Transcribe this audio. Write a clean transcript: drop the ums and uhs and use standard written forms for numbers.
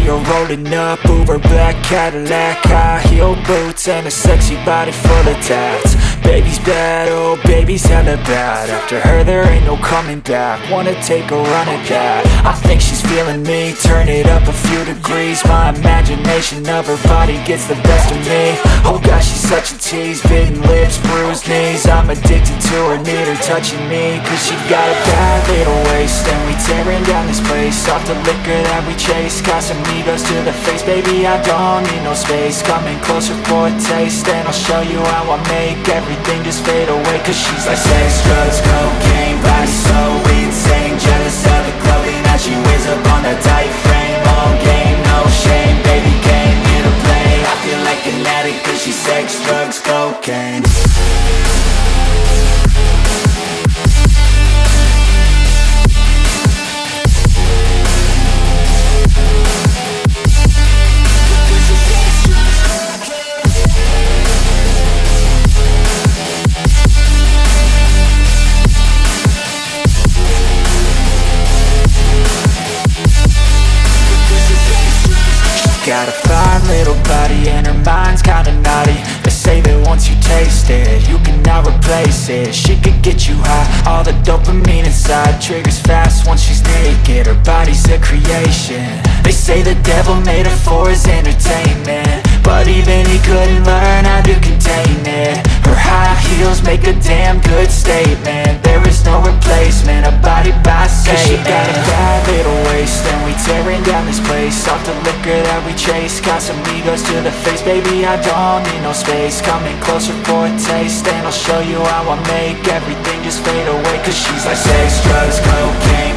You're rolling up, Uber black Cadillac, high heel boots and a sexy body full of tats. Baby's bad, oh baby's hella bad. After her there ain't no coming back. Wanna take a run at that. I think she's feeling me, turn it up a few degrees. My imagination of her body gets the best of me. Oh gosh, she's such a tease, bitten lips, bruised knees. I'm addicted to her, need her touching me. Cause she got a bad little waist, and we tearing down this place. Off the liquor that we chase, Casamigos to the face. Baby, I don't need no space. Coming closer for a taste, and I'll show you how I make everything just fade away. Cause she's like sex, drugs, cocaine, body so insane. Jealous of the clothing that she wears up on that tight frame. All game, no shame, baby came here to play. I feel like an addict cause she's sex, drugs, cocaine. Got a fine little body and her mind's kinda naughty. They say that once you taste it, you cannot replace it. She could get you high, all the dopamine inside triggers fast once she's naked. Her body's a creation. They say the devil made her for his entertainment, but even he couldn't learn how to contain it. Her high heels make a damn good statement. There is no replacement, a body by Satan. Cause she got a bad little waist, and we tearing down this place. Off the liquor that we chase, Casamigos to the face. Baby, I don't need no space. Coming closer for a taste, and I'll show you how I make everything just fade away. Cause she's like sex, drugs, cocaine,